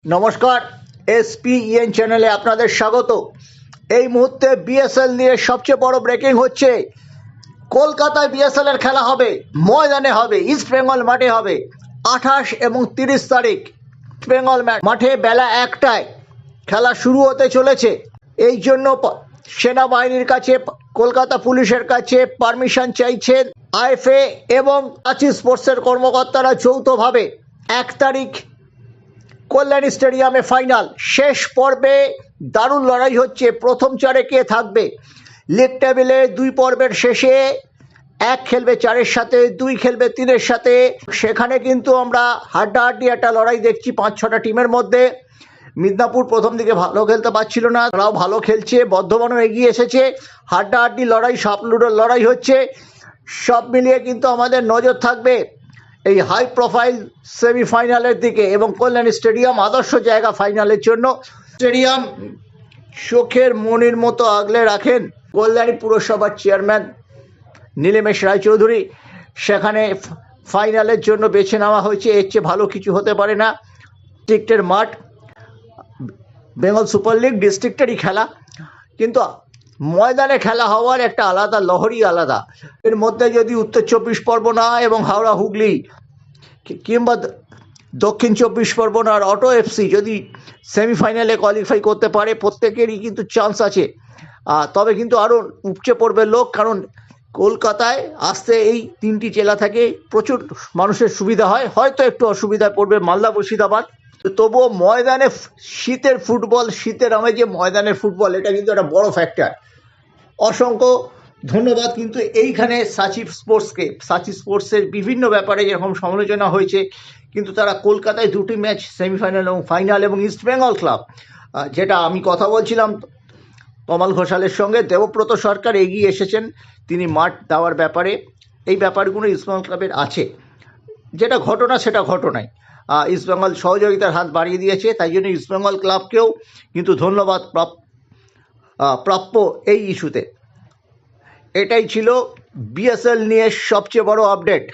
নমস্কার, এসপিএন চ্যানেলে আপনাদের স্বাগত। এই মুহূর্তে বিএসএল নিয়ে সবচেয়ে বড় ব্রেকিং হচ্ছে। কলকাতায় বিএসএল এর খেলা হবে, ময়দানে হবে, ইস্ট বেঙ্গল মাঠে হবে 28 এবং 30 তারিখ। ইস্ট বেঙ্গল মাঠে বেলা 1টায় খেলা শুরু হতে চলেছে। এই জন্য সেনাবাহিনীর কাছে, কলকাতা পুলিশের কাছে পারমিশন চাইছেন আইএফএ এবং রাঁচি স্পোর্টসের কর্মকর্তারা যৌথভাবে। 1 তারিখ কল্যাণী স্টেডিয়ামে ফাইনাল। শেষ পর্বে দারুণ লড়াই হচ্ছে। প্রথম চারে কে থাকবে? লিগ টেবিলে 2 পর্বের শেষে 1 খেলবে 4-এর সাথে, 2 খেলবে 3-এর সাথে। সেখানে কিন্তু আমরা হাড্ডাহাড্ডি একটা লড়াই দেখছি 5-6টা টিমের মধ্যে। মিদনাপুর প্রথম দিকে ভালো খেলতে পারছিল না, তারাও ভালো খেলছে। বর্ধমানও এগিয়ে এসেছে। হাড্ডাহাড্ডি লড়াই, সাপলুডোর লড়াই হচ্ছে। সব মিলিয়ে কিন্তু আমাদের নজর থাকবে এই হাই প্রোফাইল সেমিফাইনালের দিকে। এবং কল্যাণী স্টেডিয়াম আদর্শ জায়গা ফাইনালের জন্য। স্টেডিয়াম চোখের মনির মতো আগলে রাখেন কল্যাণী পুরসভার চেয়ারম্যান নীলেমেশ রায়চৌধুরী। সেখানে ফাইনালের জন্য বেছে নেওয়া হয়েছে। এর চেয়ে ভালো কিছু হতে পারে না। ডিস্ট্রিক্টের মাঠ, বেঙ্গল সুপার লিগ ডিস্ট্রিক্টেরই খেলা, কিন্তু ময়দানে খেলা হওয়ার একটা আলাদা লহরই আলাদা। এর মধ্যে যদি উত্তর 24 পরগনা এবং হাওড়া হুগলি কিংবা দক্ষিণ 24 পরগনার অটো এফসি যদি সেমিফাইনালে কোয়ালিফাই করতে পারে, প্রত্যেকেরই কিন্তু চান্স আছে। তবে কিন্তু আরও উপচে পড়বে লোক, কারণ কলকাতায় আসতে এই 3টি জেলা থেকে প্রচুর মানুষের সুবিধা হয়। হয়তো একটু অসুবিধায় পড়বে মালদা মুর্শিদাবাদ, তবুও ময়দানে শীতের ফুটবল, শীতের আমেজে ময়দানের ফুটবল, এটা কিন্তু একটা বড় ফ্যাক্টর। অসংখ্য ধন্যবাদ কিন্তু এইখানে সাচি স্পোর্টসকে। সাচি স্পোর্টসের বিভিন্ন ব্যাপারে যেরকম সমালোচনা হয়েছে, কিন্তু তারা কলকাতায় 2টি ম্যাচ সেমিফাইনাল এবং ফাইনাল, এবং ইস্ট বেঙ্গল ক্লাব, যেটা আমি কথা বলছিলাম তমাল ঘোষালের সঙ্গে, দেবব্রত সরকার এগিয়ে এসেছেন তিনি মাঠ দেওয়ার ব্যাপারে। এই ব্যাপারগুলো ইস্ট বেঙ্গল ক্লাবের আছে। যেটা ঘটনা সেটা ঘটনাই। ইস্ট বেঙ্গল সহযোগিতার হাত বাড়িয়ে দিয়েছে, তাই জন্য ইস্ট বেঙ্গল ক্লাবকেও কিন্তু ধন্যবাদ প্রাপ্য এই ইস্যুতে। এটাই ছিল বিএসএল নিয়ে সবচেয়ে বড় আপডেট।